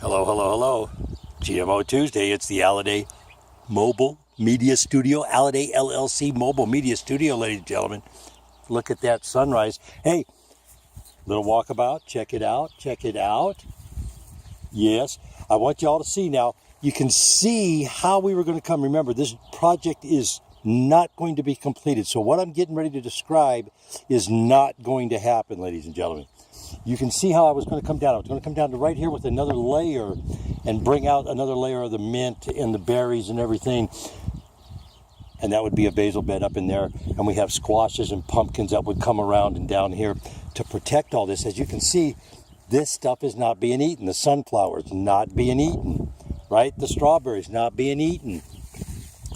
Hello, hello, hello. GMO Tuesday. It's the Alliday Mobile Media Studio, Alliday LLC Mobile Media Studio, ladies and gentlemen. Look at that sunrise. Hey, little walkabout. Check it out. Check it out. Yes, I want you all to see now. You can see how we were going to come. Remember, this project is not going to be completed. So what I'm getting ready to describe is not going to happen, ladies and gentlemen. You can see how I was going to come down. I was going to come down to right here with another layer and bring out another layer of the mint and the berries and everything. And that would be a basil bed up in there. And we have squashes and pumpkins that would come around and down here to protect all this. As you can see, this stuff is not being eaten. The sunflowers not being eaten, right? The strawberries not being eaten.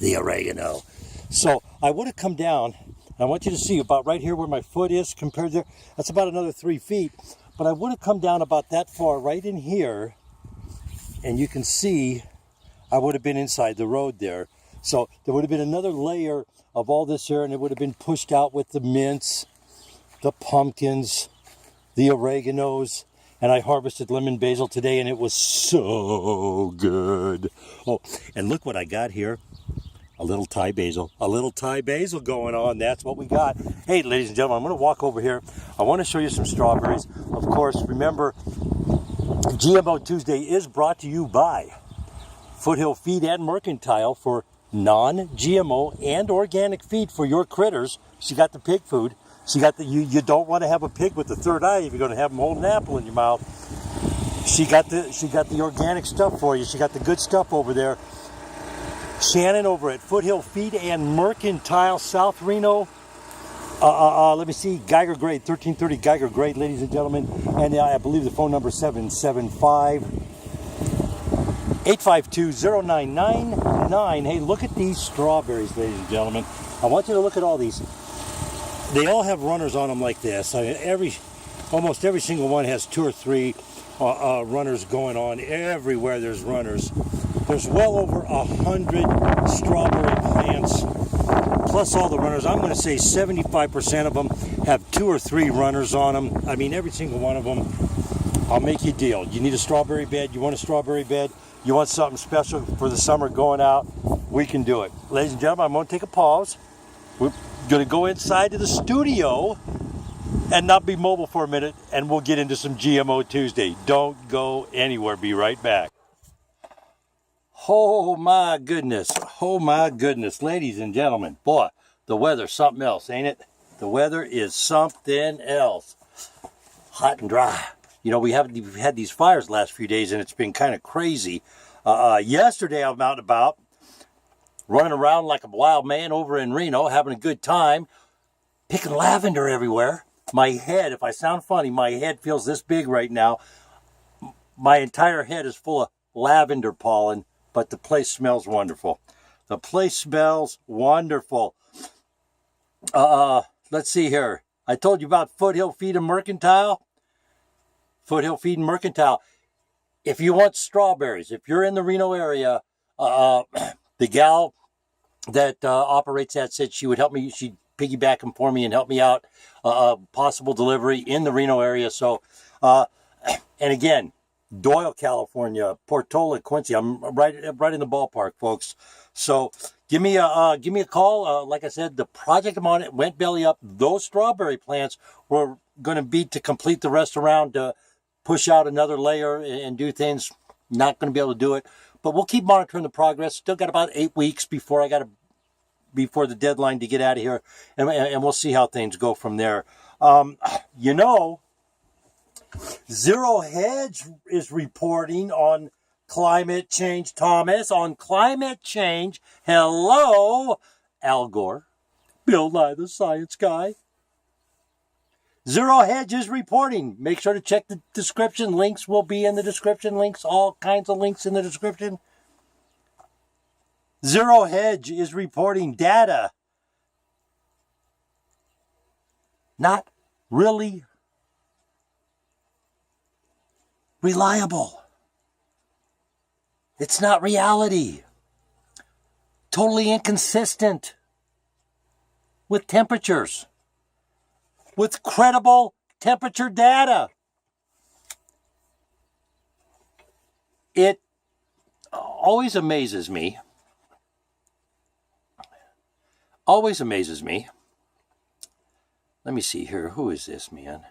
The oregano. So I would have come down. I want you to see about right here where my foot is compared to, that's about another 3 feet. But I would have come down about that far right in here. And you can see I would have been inside the road there. So there would have been another layer of all this here, and it would have been pushed out with the mints, the pumpkins, the oreganos. And I harvested lemon basil today, and it was so good. Oh, and look what I got here. A little Thai basil going on. That's what we got. Hey, ladies and gentlemen, I'm going to walk over here. I want to show you some strawberries. Of course, remember, GMO Tuesday is brought to you by Foothill Feed and Mercantile for non-GMO and organic feed for your critters. She got the pig food. She got the you don't want to have a pig with the third eye if you're going to have them hold an apple in your mouth. She got the organic stuff for you. She got the good stuff over there. Shannon over at Foothill Feed and Mercantile, South Reno. Let me see, Geiger Grade, 1330 Geiger Grade, ladies and gentlemen. And I believe the phone number is 775-852-0999. Hey, look at these strawberries, ladies and gentlemen. I want you to look at all these. They all have runners on them like this. I mean, almost every single one has 2 or 3 runners going on. Everywhere there's runners. There's well over 100 strawberry plants, plus all the runners. I'm going to say 75% of them have 2 or 3 runners on them. I mean, every single one of them. I'll make you a deal. You need a strawberry bed? You want a strawberry bed? You want something special for the summer going out? We can do it. Ladies and gentlemen, I'm going to take a pause. We're going to go inside to the studio and not be mobile for a minute, and we'll get into some GMO Tuesday. Don't go anywhere. Be right back. Oh my goodness, ladies and gentlemen. Boy, the weather's something else, ain't it? The weather is something else. Hot and dry. You know, we've had these fires the last few days, and it's been kind of crazy. Yesterday, I'm out and about, running around like a wild man over in Reno, having a good time, picking lavender everywhere. My head, if I sound funny, my head feels this big right now. My entire head is full of lavender pollen. But the place smells wonderful. The place smells wonderful. Let's see here. I told you about Foothill Feed and Mercantile. Foothill Feed and Mercantile. If you want strawberries, if you're in the Reno area, the gal that operates that said she would help me. She'd piggyback them for me and help me out. Possible delivery in the Reno area. So, and again, Doyle, California, Portola, Quincy. I'm right in the ballpark, folks. So give me a call. Like I said, the project I'm on it went belly up. Those strawberry plants were going to be to complete the rest around to push out another layer and do things. Not going to be able to do it, but we'll keep monitoring the progress. Still got about 8 weeks before before the deadline to get out of here, and we'll see how things go from there. You know. Zero Hedge is reporting on climate change, Thomas, on climate change. Hello, Al Gore, Bill Nye the Science Guy. Zero Hedge is reporting. Make sure to check the description. Links will be in the description. Links, all kinds of links in the description. Zero Hedge is reporting data not really reliable. It's not reality. Totally inconsistent with temperatures, with credible temperature data. It always amazes me. Always amazes me. Let me see here. Who is this, man?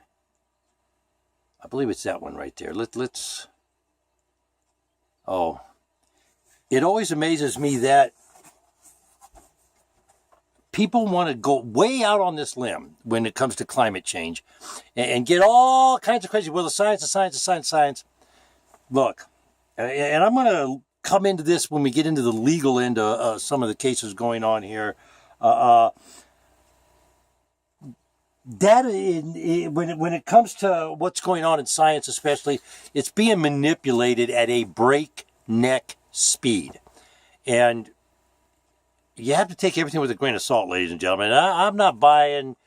I believe it's that one right there. Let's. Oh. It always amazes me that people want to go way out on this limb when it comes to climate change and get all kinds of crazy. Well, the science. Look, and I'm going to come into this when we get into the legal end of some of the cases going on here. When it comes to what's going on in science especially, it's being manipulated at a breakneck speed. And you have to take everything with a grain of salt, ladies and gentlemen. I'm not buying.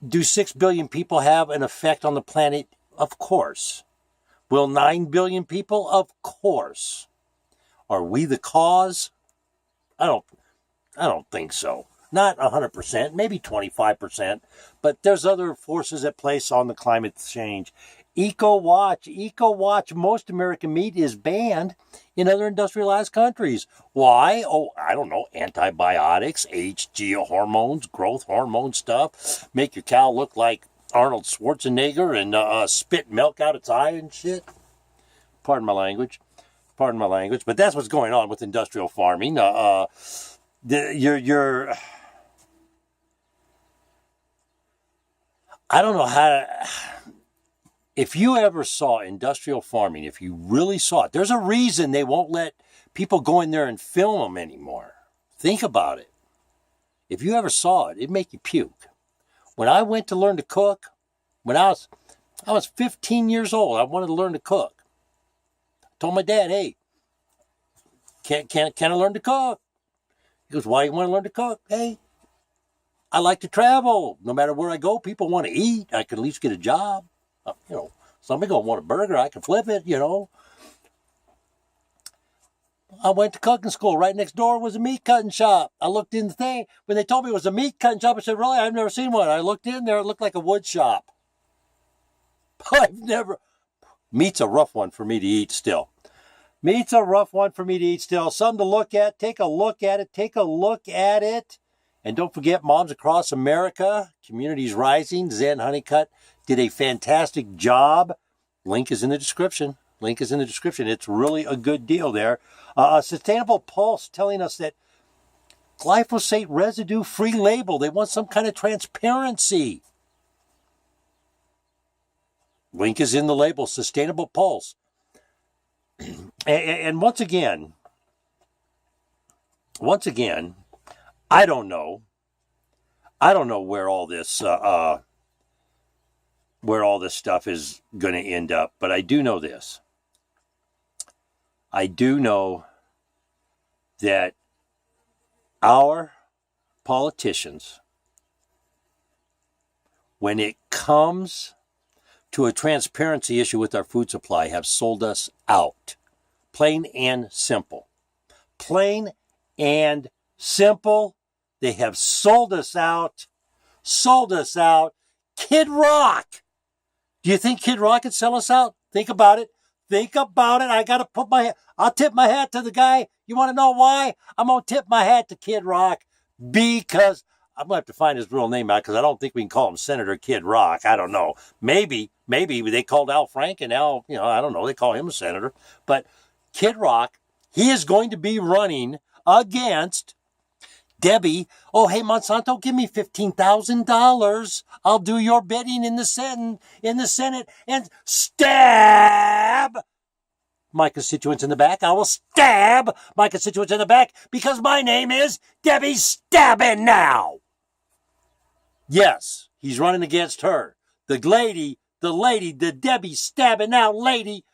Do 6 billion people have an effect on the planet? Of course. Will 9 billion people? Of course. Are we the cause? I don't think so. Not 100%, maybe 25%. But there's other forces at play on the climate change. EcoWatch, most American meat is banned in other industrialized countries. Why? Oh, I don't know. Antibiotics, HGO hormones, growth hormone stuff. Make your cow look like Arnold Schwarzenegger and spit milk out its eye and shit. Pardon my language. But that's what's going on with industrial farming. I don't know how. If you ever saw industrial farming, if you really saw it, there's a reason they won't let people go in there and film them anymore. Think about it. If you ever saw it, it'd make you puke. When I went to learn to cook, when I was 15 years old, I wanted to learn to cook. I told my dad, hey, can I learn to cook? He goes, why do you want to learn to cook? Hey, I like to travel. No matter where I go, people want to eat. I can at least get a job. Somebody gonna want a burger. I can flip it. I went to cooking school. Right next door was a meat cutting shop. I looked in the thing. When they told me it was a meat cutting shop, I said, really? I've never seen one. I looked in there. It looked like a wood shop. Meat's a rough one for me to eat still. Something to look at. Take a look at it. And don't forget, Moms Across America, Communities Rising, Zen Honeycutt did a fantastic job. Link is in the description. It's really a good deal there. Sustainable Pulse telling us that glyphosate residue-free label. They want some kind of transparency. Link is in the label, Sustainable Pulse. And once again, I don't know where all this stuff is going to end up, but I do know this. I do know that our politicians, when it comes to a transparency issue with our food supply, have sold us out. Plain and simple. They have sold us out. Kid Rock. Do you think Kid Rock could sell us out? Think about it. I'll tip my hat to the guy. You want to know why? I'm going to tip my hat to Kid Rock because I'm going to have to find his real name out because I don't think we can call him Senator Kid Rock. I don't know. Maybe they called Al Franken. Al, I don't know. They call him a senator. But Kid Rock, he is going to be running against Debbie. Oh, hey, Monsanto, give me $15,000. I'll do your bidding in the Senate and stab my constituents in the back. I will stab my constituents in the back because my name is Debbie Stabbin' Now. Yes, he's running against her. The Debbie Stabbin' Now lady.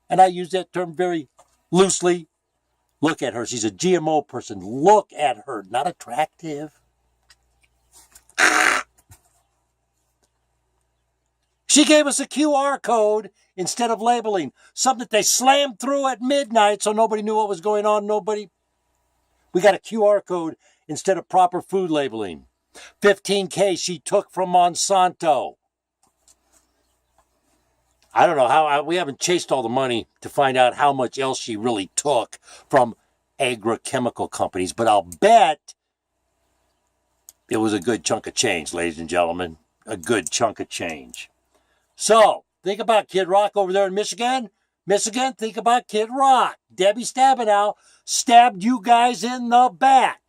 And I use that term very loosely. Look at her. She's a GMO person. Look at her. Not attractive. She gave us a QR code instead of labeling. Something that they slammed through at midnight so nobody knew what was going on. We got a QR code instead of proper food labeling. $15,000 she took from Monsanto. I don't know how, we haven't chased all the money to find out how much else she really took from agrochemical companies, but I'll bet it was a good chunk of change, ladies and gentlemen. A good chunk of change. So, think about Kid Rock over there in Michigan. Michigan, think about Kid Rock. Debbie Stabenow stabbed you guys in the back.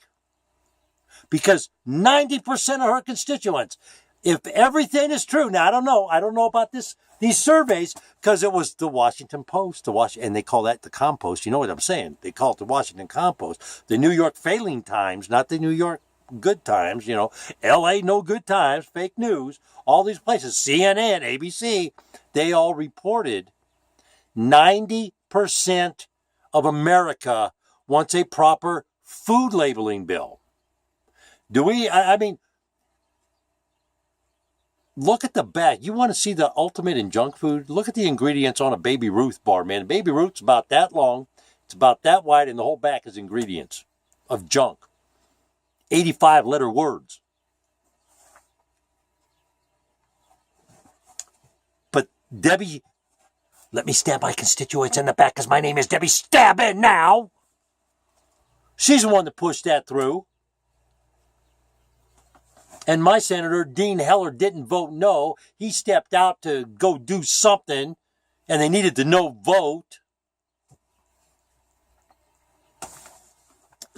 Because 90% of her constituents, if everything is true, now I don't know about these surveys, because it was the Washington Post, and they call that the Compost. You know what I'm saying? They call it the Washington Compost. The New York Failing Times, not the New York Good Times, LA No Good Times, fake news, all these places, CNN, ABC, they all reported 90% of America wants a proper food labeling bill. Do we? I mean, look at the back. You want to see the ultimate in junk food? Look at the ingredients on a Baby Ruth bar, man. Baby Ruth's about that long. It's about that wide, and the whole back is ingredients of junk. 85-letter words. But Debbie, let me stab my constituents in the back because my name is Debbie Stabenow. She's the one that pushed that through. And my Senator, Dean Heller, didn't vote no. He stepped out to go do something, and they needed the no vote.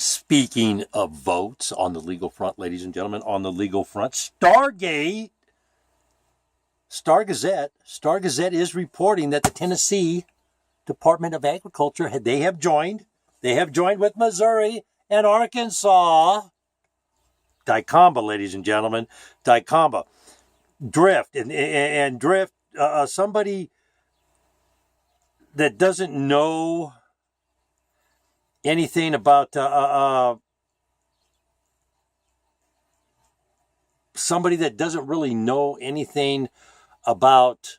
Speaking of votes on the legal front, ladies and gentlemen, on the legal front, Star Gazette is reporting that the Tennessee Department of Agriculture, they have joined with Missouri and Arkansas. Dicamba, ladies and gentlemen, dicamba, drift, and drift. Somebody that doesn't know anything about somebody that doesn't really know anything about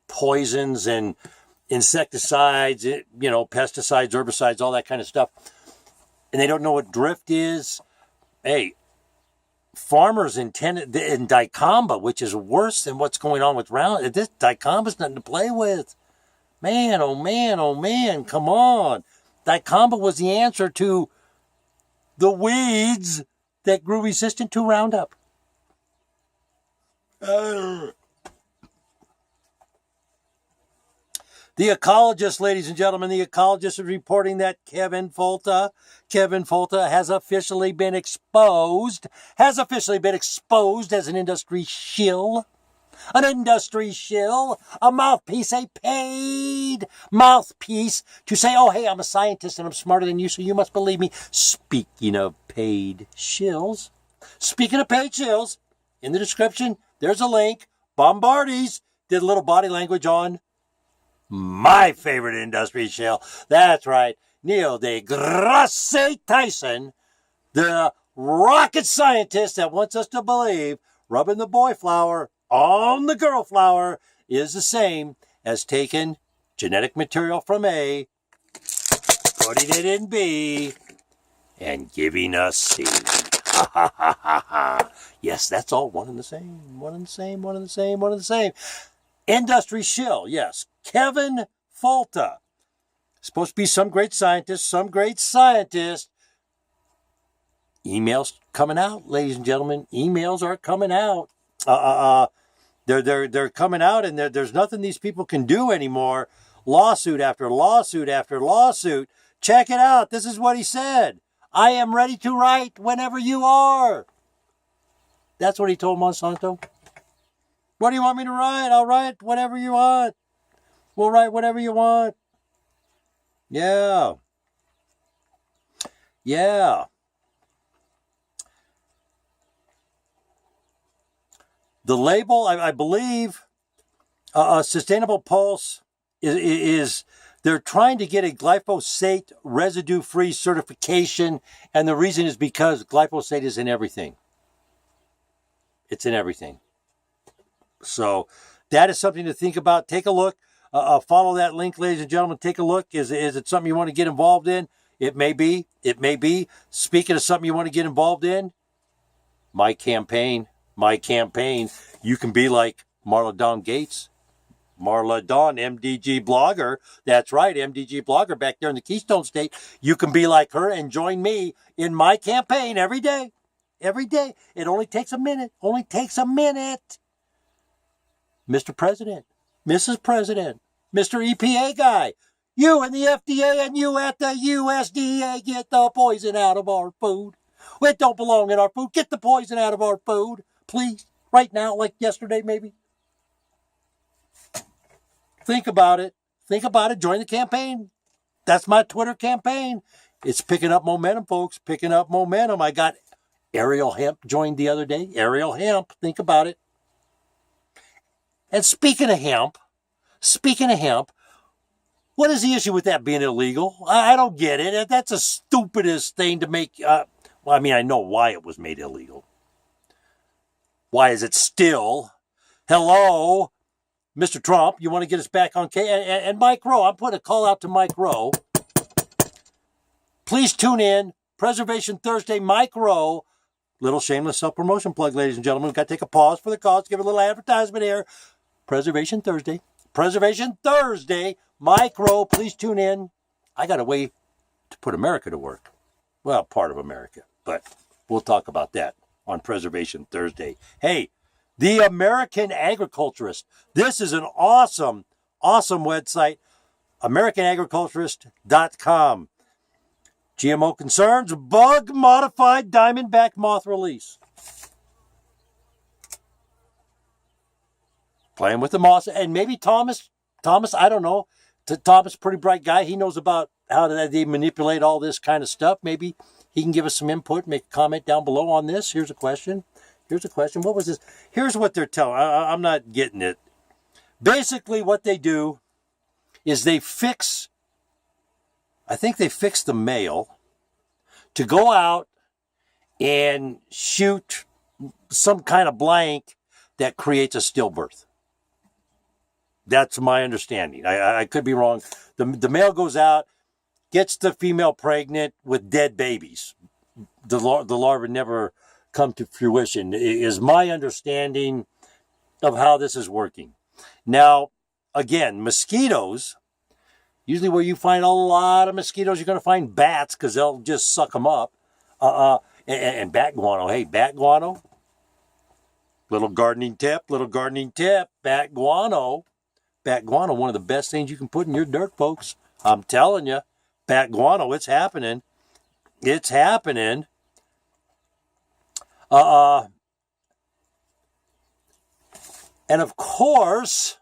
poisons and insecticides, pesticides, herbicides, all that kind of stuff, and they don't know what drift is. Hey, farmers in dicamba, which is worse than what's going on with Roundup. This dicamba's nothing to play with. Man, oh man, come on. Dicamba was the answer to the weeds that grew resistant to Roundup. The Ecologist, ladies and gentlemen, the Ecologist is reporting that Kevin Folta has officially been exposed as an industry shill. A mouthpiece, a paid mouthpiece to say, oh, hey, I'm a scientist and I'm smarter than you, so you must believe me. Speaking of paid shills, in the description, there's a link. Bombardies did a little body language on my favorite industry shill. That's right, Neil deGrasse Tyson, the rocket scientist that wants us to believe rubbing the boy flower on the girl flower is the same as taking genetic material from A, putting it in B, and giving us C. Yes, that's all one and the same. Industry shill, yes. Kevin Folta. Supposed to be some great scientist. Emails coming out, ladies and gentlemen. Emails are coming out. They're coming out, and there's nothing these people can do anymore. Lawsuit after lawsuit after lawsuit. Check it out. This is what he said. I am ready to write whenever you are. That's what he told Monsanto. What do you want me to write? I'll write whatever you want. We'll write whatever you want. Yeah. The label, I believe, Sustainable Pulse is they're trying to get a glyphosate residue-free certification, and the reason is because glyphosate is in everything. It's in everything. So that is something to think about. Take a look. Follow that link, ladies and gentlemen. Take a look. Is it something you want to get involved in? It may be. Speaking of something you want to get involved in, my campaign. You can be like Marla Dawn Gates. Marla Dawn, MDG blogger. That's right, MDG blogger back there in the Keystone State. You can be like her and join me in my campaign every day. Every day. It only takes a minute. Only takes a minute. Mr. President, Mrs. President, Mr. EPA guy, you and the FDA and you at the USDA, get the poison out of our food. It don't belong in our food. Get the poison out of our food, please. Right now, like yesterday, maybe. Think about it. Think about it. Join the campaign. That's my Twitter campaign. It's picking up momentum, folks. Picking up momentum. I got Ariel Hemp joined the other day. Ariel Hemp. Think about it. And speaking of hemp, what is the issue with that being illegal? I don't get it. That's the stupidest thing to make. Well, I mean, I know why it was made illegal. Why is it still? Hello, Mr. Trump, you want to get us back on K? And Mike Rowe, I'm putting a call out to Mike Rowe. Please tune in. Preservation Thursday, Mike Rowe. Little shameless self-promotion plug, ladies and gentlemen. We've got to take a pause for the cause. Give a little advertisement here. Preservation Thursday. Mike Rowe, please tune in. I got a way to put America to work. Well, part of America, but we'll talk about that on Preservation Thursday. Hey, the American Agriculturist. This is an awesome website. AmericanAgriculturist.com. GMO concerns, bug-modified diamondback moth release. Playing with the moss. And maybe Thomas, I don't know. Thomas, pretty bright guy. He knows about how they manipulate all this kind of stuff. Maybe he can give us some input, make a comment down below on this. Here's a question. What was this? Here's what they're telling. I'm not getting it. Basically, what they do is they fix the male to go out and shoot some kind of blank that creates a stillbirth. That's my understanding. I could be wrong. The male goes out, gets the female pregnant with dead babies. The larvae never come to fruition, is my understanding of how this is working. Now, again, mosquitoes, usually where you find a lot of mosquitoes, you're going to find bats because they'll just suck them up. And bat guano. Hey, bat guano. Little gardening tip. Bat guano. Bat guano, one of the best things you can put in your dirt, folks. I'm telling you. Bat guano, it's happening. And of course,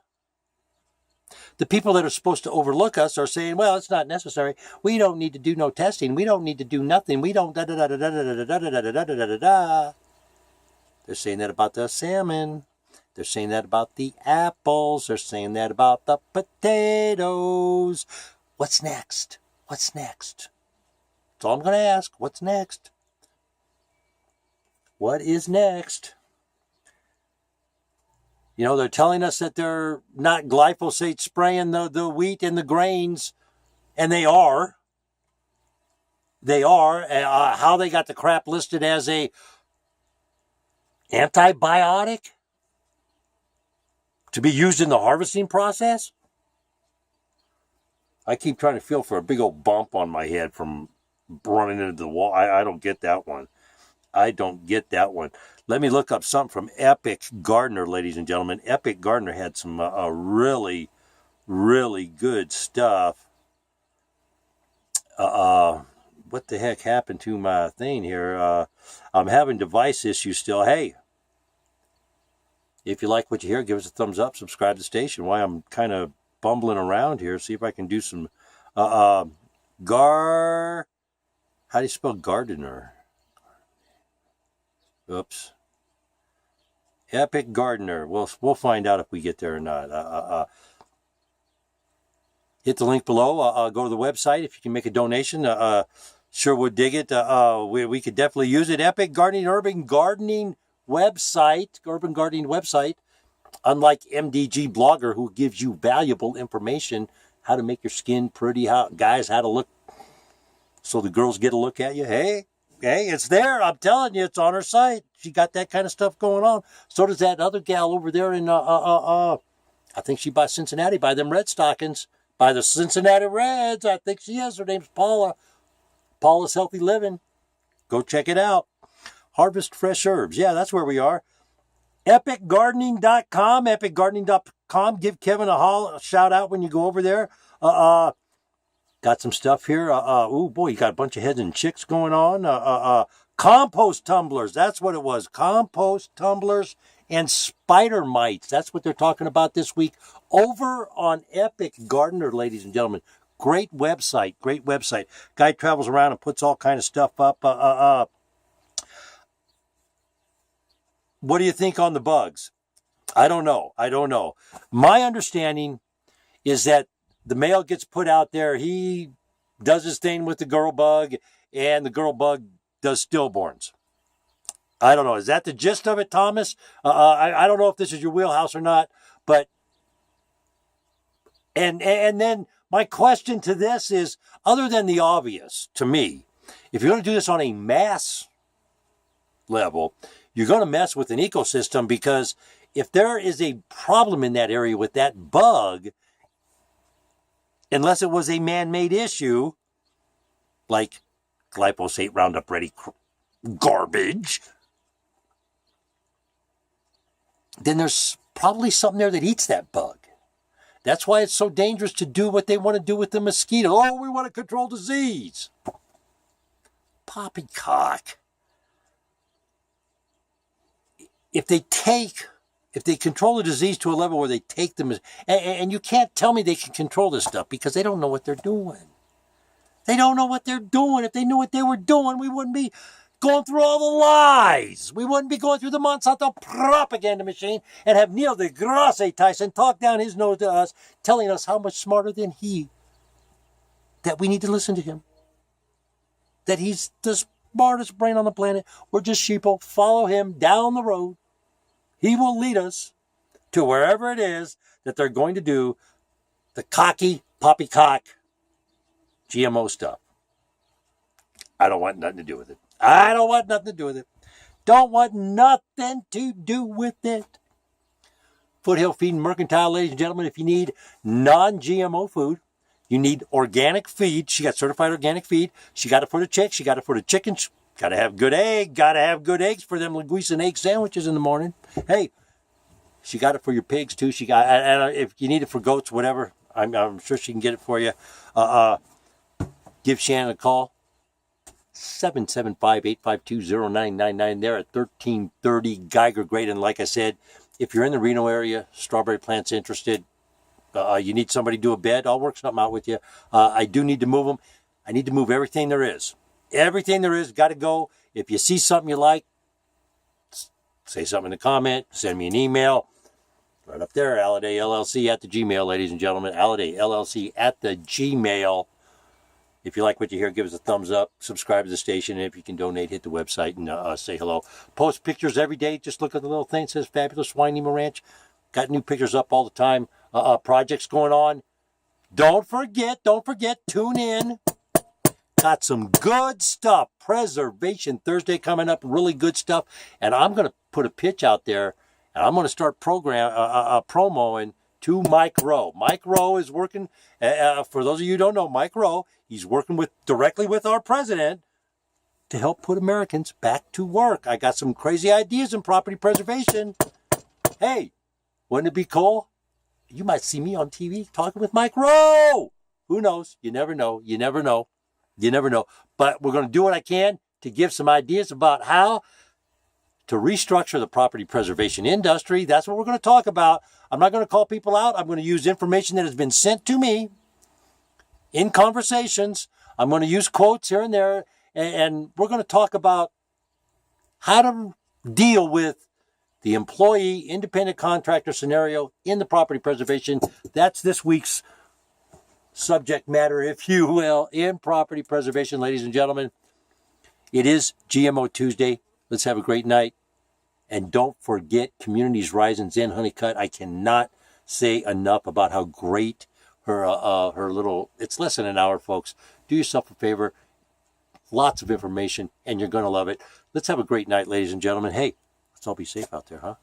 the people that are supposed to overlook us are saying, well, it's not necessary. We don't need to do no testing. We don't need to do nothing. We don't da-da-da-da-da-da-da-da-da-da-da-da-da. They're saying that about the salmon. They're saying that about the apples. They're saying that about the potatoes. What's next? That's all I'm going to ask. What's next? What is next? You know, they're telling us that they're not glyphosate spraying the wheat and the grains, and they are. How they got the crap listed as a antibiotic to be used in the harvesting process? I keep trying to feel for a big old bump on my head from running into the wall. I don't get that one. Let me look up something from Epic Gardener, ladies and gentlemen. Epic Gardener had some really, really good stuff. What the heck happened to my thing here? I'm having device issues still. Hey, if you like what you hear, give us a thumbs up, subscribe to the station. Why I'm kind of bumbling around here, see if I can do some how do you spell gardener? Oops. Epic Gardener. We'll find out if we get there or not. Hit the link below. Go to the website if you can make a donation. Sure would dig it. We could definitely use it. Epic Gardening, urban gardening website. Unlike MDG Blogger, who gives you valuable information, how to make your skin pretty, how to look so the girls get a look at you. Hey, it's there. I'm telling you, it's on her site. She got that kind of stuff going on. So does that other gal over there in I think she by Cincinnati, by them Red Stockings, by the Cincinnati Reds. I think she is. Her name's Paula. Paula's Healthy Living. Go check it out. Harvest Fresh Herbs. Yeah, that's where we are. EpicGardening.com. EpicGardening.com. Give Kevin a shout out when you go over there. Got some stuff here. Oh boy, you got a bunch of heads and chicks going on. Compost tumblers. That's what it was. Compost tumblers and spider mites. That's what they're talking about this week over on Epic Gardener, ladies and gentlemen. Great website. Great website. Guy travels around and puts all kind of stuff up. What do you think on the bugs? I don't know. My understanding is that the male gets put out there. He does his thing with the girl bug, and the girl bug does stillborns. I don't know. Is that the gist of it, Thomas? I don't know if this is your wheelhouse or not, but and then my question to this is, other than the obvious, to me, if you're going to do this on a mass level, you're going to mess with an ecosystem, because if there is a problem in that area with that bug, unless it was a man-made issue, like glyphosate Roundup Ready garbage, then there's probably something there that eats that bug. That's why it's so dangerous to do what they want to do with the mosquito. Oh, we want to control disease. Poppycock. If they control the disease to a level where they take them, and you can't tell me they can control this stuff, because they don't know what they're doing. They don't know what they're doing. If they knew what they were doing, we wouldn't be going through all the lies. We wouldn't be going through the Monsanto propaganda machine and have Neil deGrasse Tyson talk down his nose to us, telling us how much smarter than he, that we need to listen to him, that he's the smartest brain on the planet. We're just sheeple. Follow him down the road. He will lead us to wherever it is that they're going to do the cocky, poppycock, GMO stuff. I don't want nothing to do with it. Don't want nothing to do with it. Foothill Feed and Mercantile, ladies and gentlemen, if you need non-GMO food, you need organic feed. She got certified organic feed. She got it for the chicks. She got it for the chickens. Got to have good egg. Got to have good eggs for them linguiça and egg sandwiches in the morning. Hey, she got it for your pigs too. She got, and if you need it for goats, whatever, I'm sure she can get it for you. Give Shannon a call. 775-852-0999. They're at 1330 Geiger Grade. And like I said, if you're in the Reno area, strawberry plants interested, you need somebody to do a bed, I'll work something out with you. I do need to move them. I need to move everything there is. Everything there is got to go. If you see something you like, say something in the comment, send me an email. Right up there, Alliday LLC at the Gmail, ladies and gentlemen. Alliday LLC at the Gmail. If you like what you hear, give us a thumbs up. Subscribe to the station. And if you can donate, hit the website and say hello. Post pictures every day. Just look at the little thing that says Fabulous Winema Ranch. Got new pictures up all the time. Projects going on. Don't forget, tune in. Got some good stuff. Preservation Thursday coming up. Really good stuff. And I'm going to put a pitch out there. And I'm going to start promoing to Mike Rowe. Mike Rowe is working, for those of you who don't know, Mike Rowe, he's working directly with our president to help put Americans back to work. I got some crazy ideas in property preservation. Hey, wouldn't it be cool? You might see me on TV talking with Mike Rowe. Who knows? You never know. But we're going to do what I can to give some ideas about how to restructure the property preservation industry. That's what we're going to talk about. I'm not going to call people out. I'm going to use information that has been sent to me in conversations. I'm going to use quotes here and there, and we're going to talk about how to deal with the employee independent contractor scenario in the property preservation. That's this week's subject matter, if you will, in property preservation, ladies and gentlemen. It is GMO Tuesday. Let's have a great night. And don't forget Communities Rising in Honeycutt. I cannot say enough about how great her little, it's less than an hour, folks. Do yourself a favor. Lots of information, and you're going to love it. Let's have a great night, ladies and gentlemen. Hey, let's all be safe out there, huh?